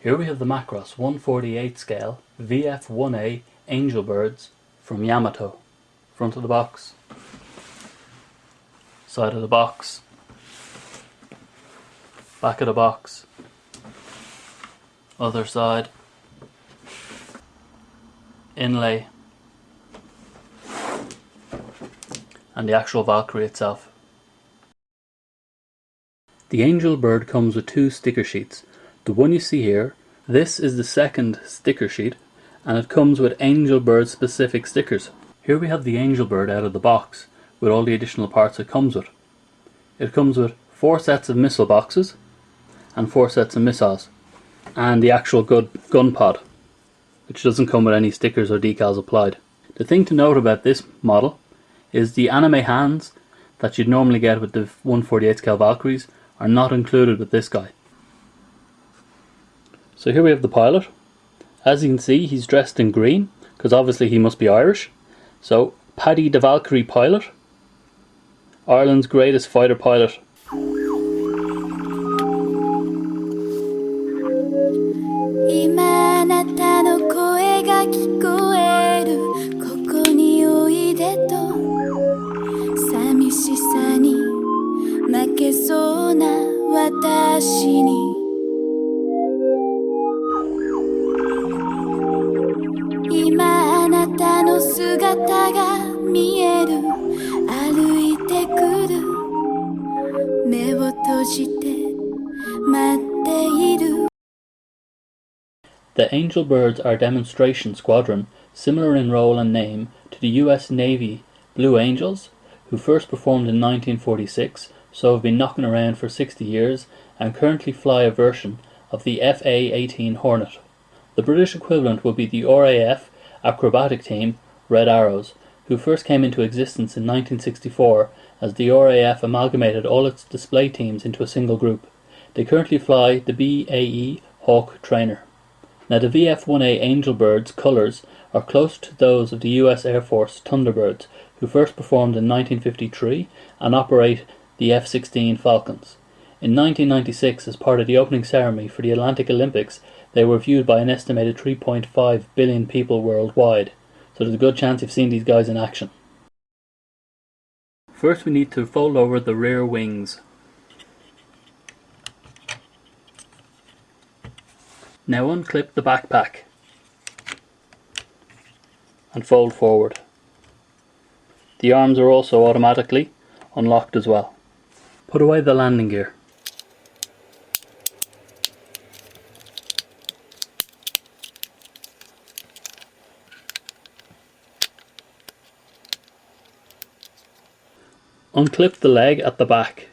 Here we have the Macross 1/48 scale VF-1A Angel Birds from Yamato. Front of the box, side of the box, back of the box, other side, inlay, and the actual Valkyrie itself. The Angel Bird comes with two sticker sheets. The one you see here, this is the second sticker sheet, and it comes with Angel Bird specific stickers. Here we have the Angel Bird out of the box with all the additional parts it comes with. It comes with 4 sets of missile boxes and 4 sets of missiles, and the actual gun pod, which doesn't come with any stickers or decals applied. The thing to note about this model is the anime hands that you'd normally get with the 1/48 scale Valkyries are not included with this guy. So here we have the pilot. As you can see, he's dressed in green because obviously he must be Irish. So Paddy the Valkyrie pilot, Ireland's greatest fighter pilot. 今あなたの声が聞こえるここにおいでと寂しさに負けそうな私に今あなたの姿が見える歩いてくる目を閉じて待っている The Angel Birds are a demonstration squadron similar in role and name to the US Navy Blue Angels, who first performed in 1946, so have been knocking around for 60 years and currently fly a version of the FA-18 Hornet. The British equivalent would be the RAF acrobatic team Red Arrows, who first came into existence in 1964 as the RAF amalgamated all its display teams into a single group. They currently fly the BAE Hawk trainer. Now the VF-1A Angel Birds colours are close to those of the US Air Force Thunderbirds, who first performed in 1953 and operate the F-16 Falcons. In 1996, as part of the opening ceremony for the Atlantic Olympics, they were viewed by an estimated 3.5 billion people worldwide, so there's a good chance you've seen these guys in action. First we need to fold over the rear wings. Now unclip the backpack and fold forward. The arms are also automatically unlocked as well. Put away the landing gear. Unclip the leg at the back.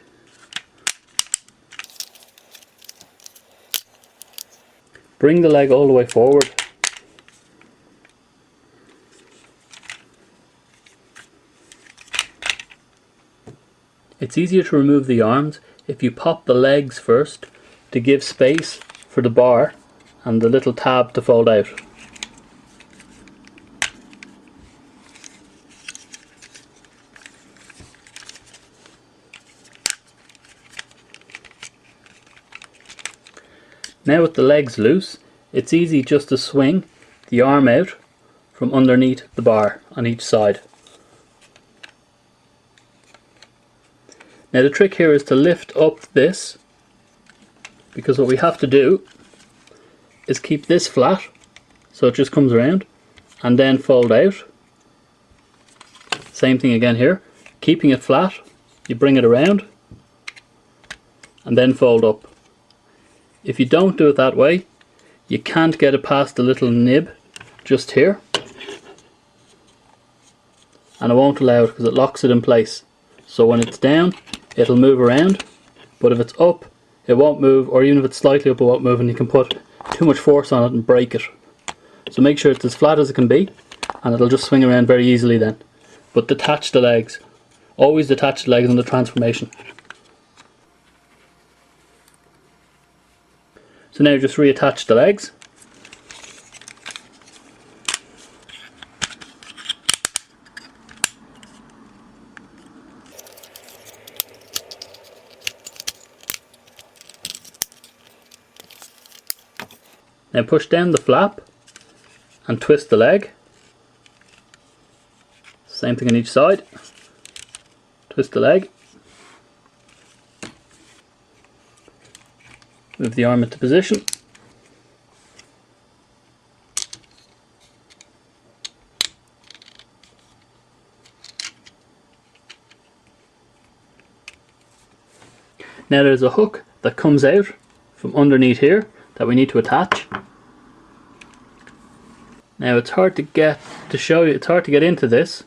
Bring the leg all the way forward. It's easier to remove the arms if you pop the legs first to give space for the bar and the little tab to fold out. Now with the legs loose, it's easy just to swing the arm out from underneath the bar on each side. Now the trick here is to lift up this, because what we have to do is keep this flat so it just comes around and then fold out. Same thing again here, keeping it flat, you bring it around and then fold up. If you don't do it that way, you can't get it past the little nib just here, and it won't allow it because it locks it in place. So when it's down, it'll move around, but if it's up, it won't move, or even if it's slightly up, it won't move, and you can put too much force on it and break it. So make sure it's as flat as it can be, and it'll just swing around very easily then. But detach the legs. Always detach the legs on the transformation. So now just reattach the legs. Now push down the flap and twist the leg. Same thing on each side. Twist the leg. Move the arm into position. Now there's a hook that comes out from underneath here that we need to attach. Now it's hard to get to show you, it's hard to get into this,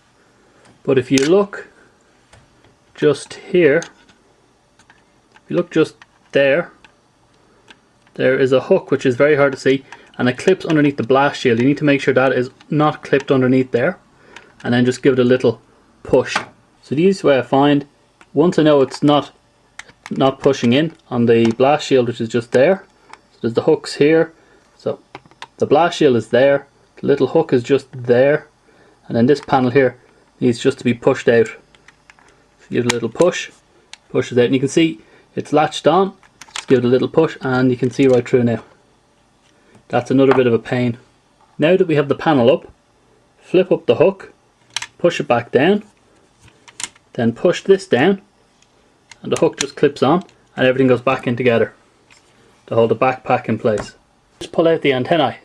but if you look just here, if you look just there, there is a hook which is very hard to see, and it clips underneath the blast shield. You need to make sure that is not clipped underneath there, and then just give it a little push. So the easiest way I find, once I know it's not pushing in on the blast shield, which is just there, so there's the hooks here, so the blast shield is there, the little hook is just there, and then this panel here needs just to be pushed out. So give it a little push, push it out, and you can see it's latched on. Just give it a little push and you can see right through now. That's another bit of a pain. Now that we have the panel up, flip up the hook, push it back down, then push this down, and the hook just clips on and everything goes back in together to hold the backpack in place. Just pull out the antennae.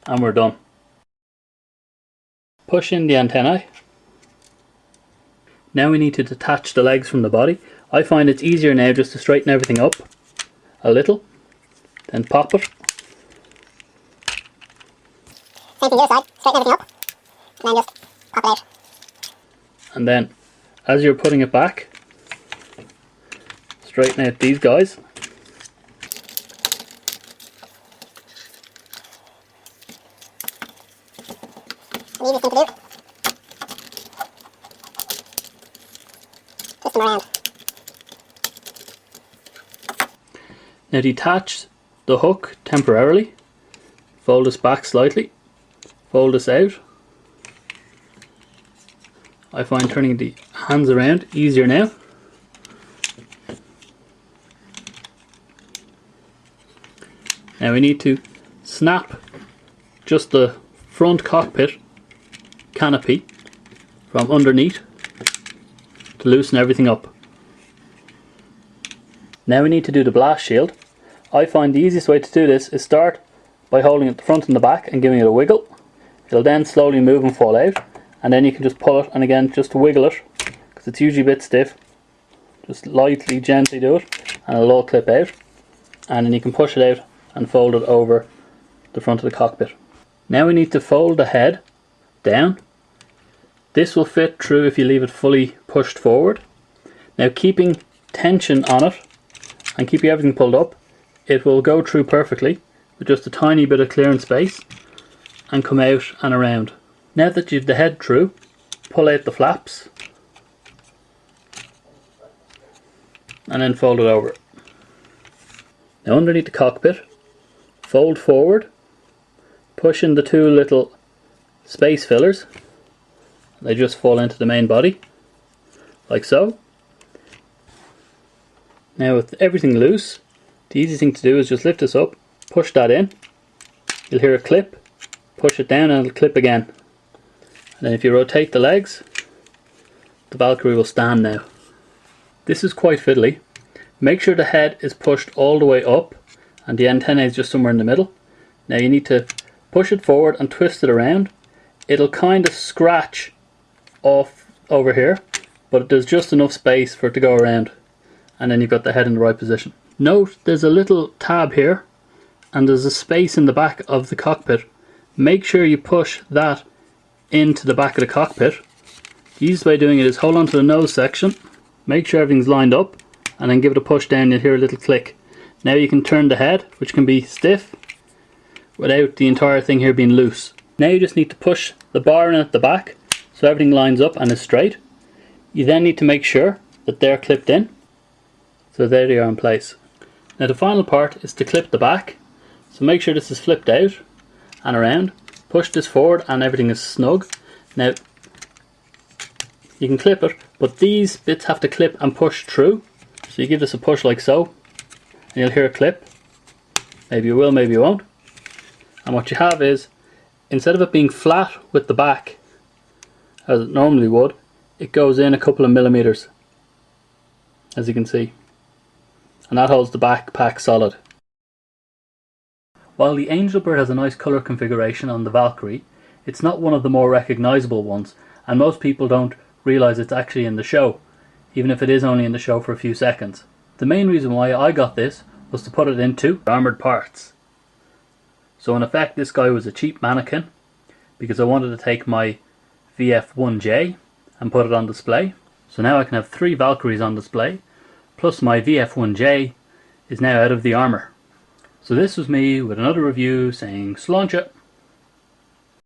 And we're done. Push in the antennae. Now we need to detach the legs from the body. I find it's easier now just to straighten everything up a little, then pop it. Same thing the other side, straighten everything up, and then just pop it out. And then, as you're putting it back, straighten out these guys. The easiest thing to do, twist them around. Now detach the hook temporarily, fold this back slightly, fold this out. I find turning the hands around easier now. Now we need to snap just the front cockpit canopy from underneath to loosen everything up. Now we need to do the blast shield. I find the easiest way to do this is start by holding it the front and the back and giving it a wiggle. It'll then slowly move and fall out, and then you can just pull it and again just wiggle it because it's usually a bit stiff. Just lightly, gently do it and it'll all clip out, and then you can push it out and fold it over the front of the cockpit. Now we need to fold the head down. This will fit through if you leave it fully pushed forward. Now keeping tension on it and keeping everything pulled up, it will go through perfectly with just a tiny bit of clearance space and come out and around. Now that you've the head through, pull out the flaps and then fold it over. Now underneath the cockpit, fold forward, push in the two little space fillers. They just fall into the main body, like so. Now with everything loose, the easy thing to do is just lift this up, push that in, you'll hear a clip, push it down and it'll clip again. And then if you rotate the legs, the Valkyrie will stand now. This is quite fiddly. Make sure the head is pushed all the way up and the antenna is just somewhere in the middle. Now you need to push it forward and twist it around. It'll kind of scratch off over here, but there's just enough space for it to go around, and then you've got the head in the right position. Note there's a little tab here and there's a space in the back of the cockpit. Make sure you push that into the back of the cockpit. The easiest way of doing it is hold on to the nose section, make sure everything's lined up, and then give it a push down. You'll hear a little click. Now you can turn the head, which can be stiff without the entire thing here being loose. Now you just need to push the bar in at the back so everything lines up and is straight. You then need to make sure that they're clipped in. So there they are in place. Now the final part is to clip the back. So make sure this is flipped out and around. Push this forward and everything is snug. Now you can clip it, but these bits have to clip and push through. So you give this a push like so, and you'll hear a clip. Maybe you will, maybe you won't. And what you have is, instead of it being flat with the back, as it normally would, it goes in a couple of millimeters, as you can see. And that holds the backpack solid. While the Angelbird has a nice colour configuration on the Valkyrie, it's not one of the more recognisable ones, and most people don't realise it's actually in the show, even if it is only in the show for a few seconds. The main reason why I got this was to put it into armoured parts. So in effect this guy was a cheap mannequin, because I wanted to take my VF-1J and put it on display. So now I can have 3 Valkyries on display, plus my VF-1J is now out of the armour. So this was me with another review saying sláinte.